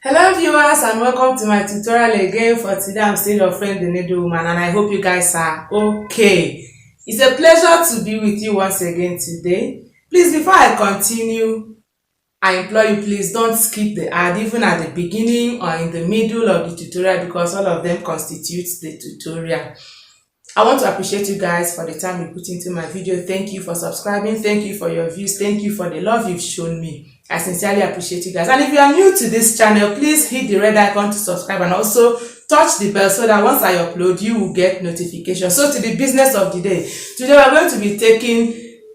Hello viewers and welcome to my tutorial again. For today I'm still your friend the Needle Woman and I hope you guys are okay. It's a pleasure to be with you once again today. Please, before I continue, I implore you, please don't skip the ad even at the beginning or in the middle of the tutorial, because all of them constitutes the tutorial. I want to appreciate you guys for the time you put into my video. Thank you for subscribing. Thank you for your views. Thank you for the love you've shown me. I sincerely appreciate you guys. And if you are new to this channel, please hit the red icon to subscribe and also touch the bell so that once I upload, you will get notifications. So to the business of the day. Today we're going to be taking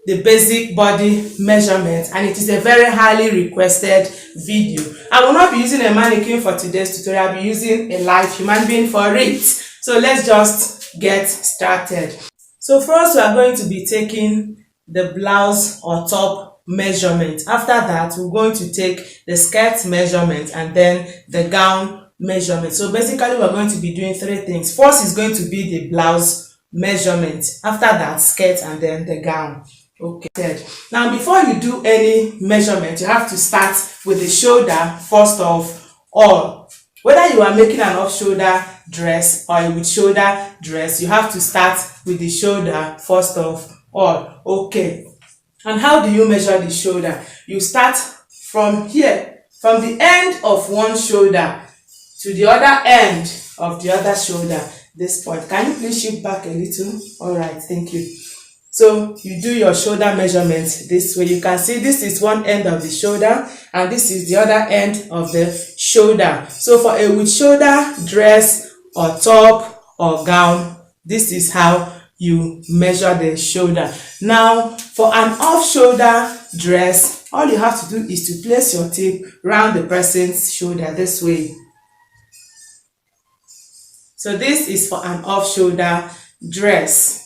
the basic body measurement, and it is a very highly requested video. I will not be using a mannequin for today's tutorial. I'll be using a live human being for it. So let's just get started. So first we are going to be taking the blouse or top measurement. After that we're going to take the skirt measurement and then the gown measurement. So basically we're going to be doing three things. First is going to be the blouse measurement, after that skirt, and then the gown. Okay, now before you do any measurement, you have to start with the shoulder first of all. Whether you are making an off shoulder dress or a with shoulder dress, you have to start with the shoulder first of all. Okay, and how do you measure the shoulder? You start from here, from the end of one shoulder to the other end of the other shoulder. This point, can you please shift back a little? All right, thank you. So you do your shoulder measurement this way. You can see this is one end of the shoulder and this is the other end of the shoulder. So for a with shoulder dress or top or gown, this is how you measure the shoulder. Now for an off shoulder dress, all you have to do is to place your tape around the person's shoulder this way. So this is for an off shoulder dress.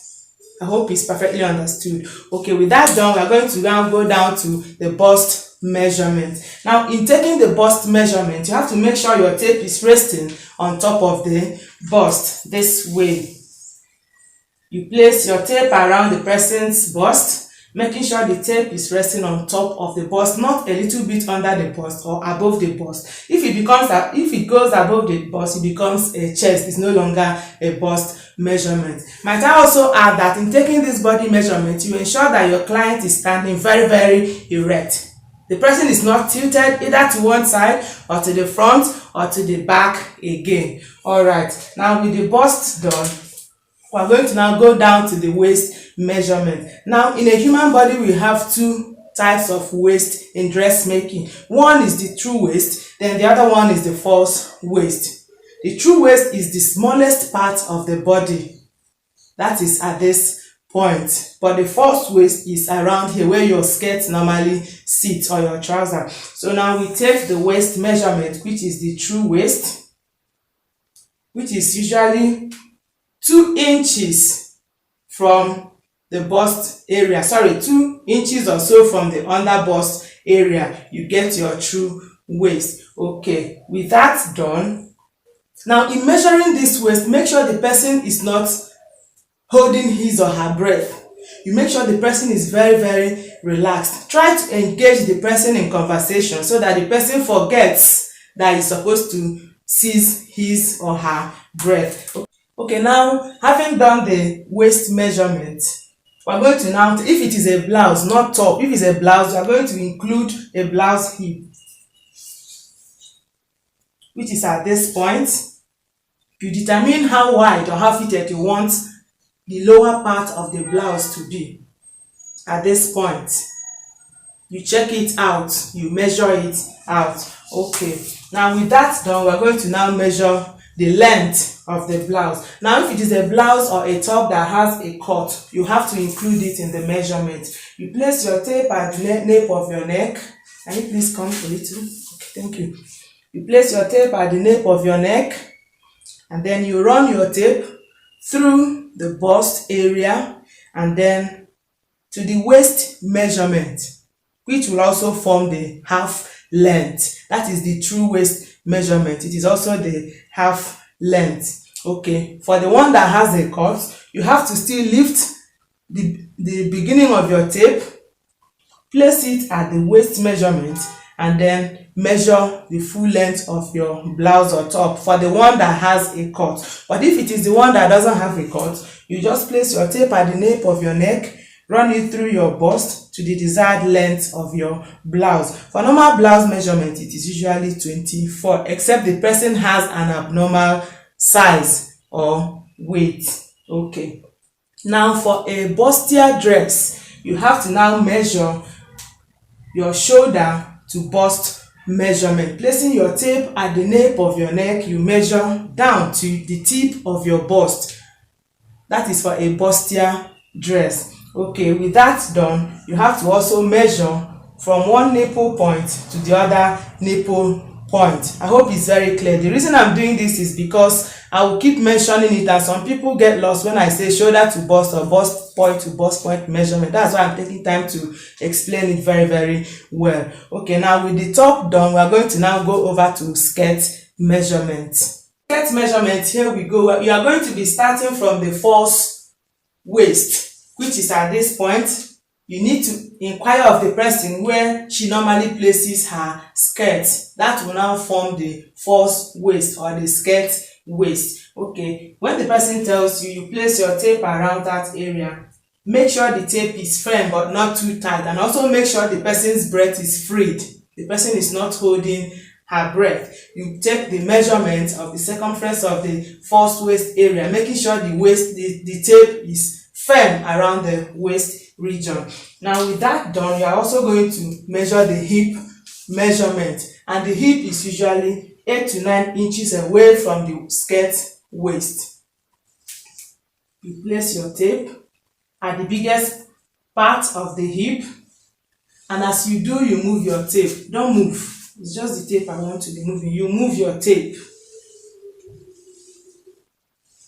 I hope it's perfectly understood. Okay, with that done, we are going to now go down to the bust measurement. Now, in taking the bust measurement, you have to make sure your tape is resting on top of the bust this way. You place your tape around the person's bust, making sure the tape is resting on top of the bust, not a little bit under the bust or above the bust. If it goes above the bust, it becomes a chest. It's no longer a bust measurement. Might I also add that in taking this body measurement, you ensure that your client is standing very, very erect. The person is not tilted either to one side or to the front or to the back again. All right, now with the bust done, we're going to now go down to the waist measurement. Now in a human body, we have two types of waist in dressmaking. One is the true waist, then the other one is the false waist. The true waist is the smallest part of the body. That is at this point. But the false waist is around here where your skirt normally sits or your trouser. So now we take the waist measurement, which is the true waist, which is usually 2 inches from the bust area. 2 inches or so from the under bust area. You get your true waist. Okay, with that done, now in measuring this waist, make sure the person is not holding his or her breath. You make sure the person is very, very relaxed. Try to engage the person in conversation so that the person forgets that he's supposed to seize his or her breath. Okay, now having done the waist measurement, we're going to now, if it is a blouse, not top, if it's a blouse, we're going to include a blouse hip, which is at this point. You determine how wide or how fitted you want the lower part of the blouse to be. At this point, you check it out, you measure it out. Okay, now with that done, we're going to now measure the length of the blouse. Now if it is a blouse or a top that has a cut, you have to include it in the measurement. You place your tape at the nape of your neck. Can you please come a little? Okay, thank you. You place your tape at the nape of your neck, and then you run your tape through the bust area and then to the waist measurement, which will also form the half length. That is the true waist measurement. It is also the half length. Okay, for the one that has a cut, you have to still lift the beginning of your tape, place it at the waist measurement, and then measure the full length of your blouse or top for the one that has a cut. But if it is the one that doesn't have a cut, you just place your tape at the nape of your neck, run it through your bust to the desired length of your blouse. For normal blouse measurement, it is usually 24, except the person has an abnormal size or weight. Okay. Now for a bustier dress, you have to now measure your shoulder to bust measurement. Placing your tape at the nape of your neck, you measure down to the tip of your bust. That is for a bustier dress. Okay, with that done, you have to also measure from one nipple point to the other nipple point. I hope it's very clear. The reason I'm doing this is because I will keep mentioning it, and some people get lost when I say shoulder to bust or bust point to bust point measurement. That's why I'm taking time to explain it very, very well. Okay, now with the top done, we are going to now go over to skirt measurement. Skirt measurement, here we go. You are going to be starting from the false waist, which is at this point. You need to inquire of the person where she normally places her skirt. That will now form the false waist or the skirt waist. Okay, when the person tells you, you place your tape around that area. Make sure the tape is firm but not too tight, and also make sure the person's breath is freed. The person is not holding her breath. You take the measurement of the circumference of the false waist area, making sure the tape is firm around the waist region. Now with that done, you are also going to measure the hip measurement, and the hip is usually 8 to 9 inches away from the skirt waist. You place your tape at the biggest part of the hip, and as you do, you move your tape. Don't move, it's just the tape I want to be moving. You move your tape.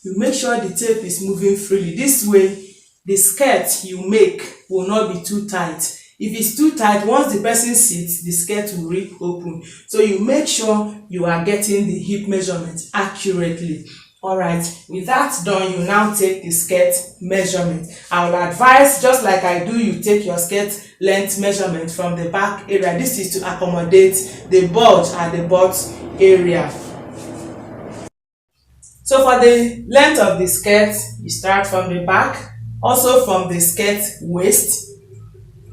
You make sure the tape is moving freely. This way, the skirt you make will not be too tight. If it's too tight, once the person sits, the skirt will rip open. So you make sure you are getting the hip measurement accurately. Alright, with that done, you now take the skirt measurement. I will advise, just like I do, you take your skirt length measurement from the back area. This is to accommodate the bulge at the butt area. So for the length of the skirt, you start from the back. Also from the skirt waist,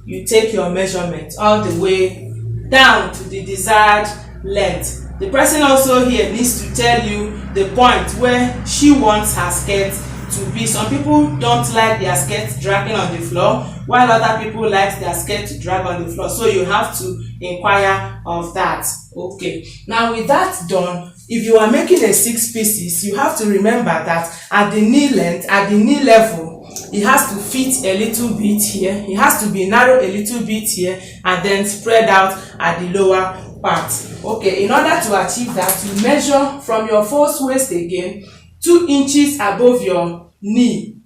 you take your measurement all the way down to the desired length. The person also here needs to tell you the point where she wants her skirt to be. Some people don't like their skirt dragging on the floor, while other people like their skirt to drag on the floor. So you have to inquire of that. Okay, now with that done, if you are making a 6 pieces, you have to remember that at the knee length, at the knee level, it has to fit a little bit here. It has to be narrow a little bit here, and then spread out at the lower part. Okay, in order to achieve that, you measure from your false waist again 2 inches above your knee.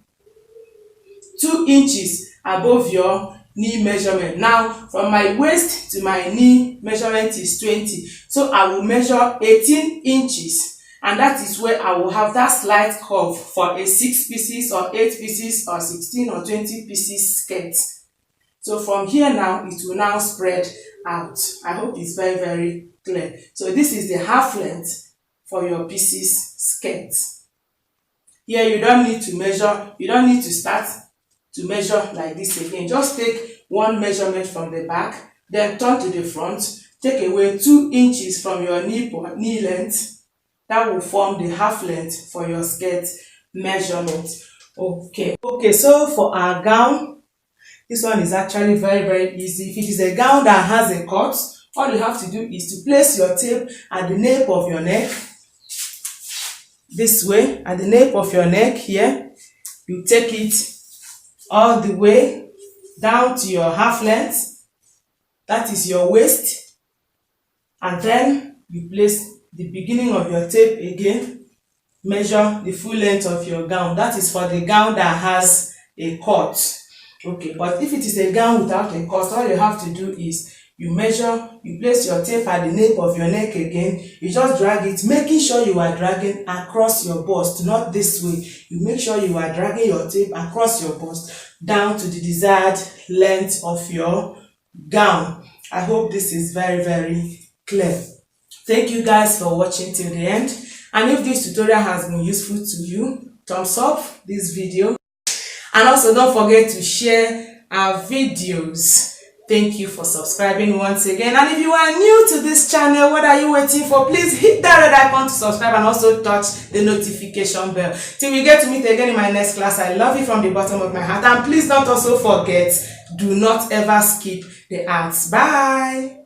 2 inches above your knee measurement. Now, from my waist to my knee measurement is 20. So I will measure 18 inches. And that is where I will have that slight curve for a 6 pieces or 8 pieces or 16 or 20 pieces skirt. So from here now, it will now spread out. I hope it's very, very clear. So this is the half length for your pieces skirt. Here you don't need to measure, you don't need to start to measure like this again. Just take one measurement from the back, then turn to the front, take away 2 inches from your knee length. That will form the half length for your skirt measurement. Okay, so for our gown, this one is actually very, very easy. If it is a gown that has a cut, all you have to do is to place your tape at the nape of your neck. This way, at the nape of your neck here, you take it all the way down to your half length. That is your waist. And then you place the beginning of your tape again, measure the full length of your gown. That is for the gown that has a cut. Okay, but if it is a gown without a cut, all you have to do is you measure, you place your tape at the nape of your neck again, you just drag it, making sure you are dragging across your bust, not this way. You make sure you are dragging your tape across your bust down to the desired length of your gown. I hope this is very, very clear. Thank you guys for watching till the end. And if this tutorial has been useful to you, thumbs up this video. And also don't forget to share our videos. Thank you for subscribing once again. And if you are new to this channel, what are you waiting for? Please hit that red icon to subscribe and also touch the notification bell. Till we get to meet again in my next class, I love you from the bottom of my heart. And please don't also forget, do not ever skip the ads. Bye.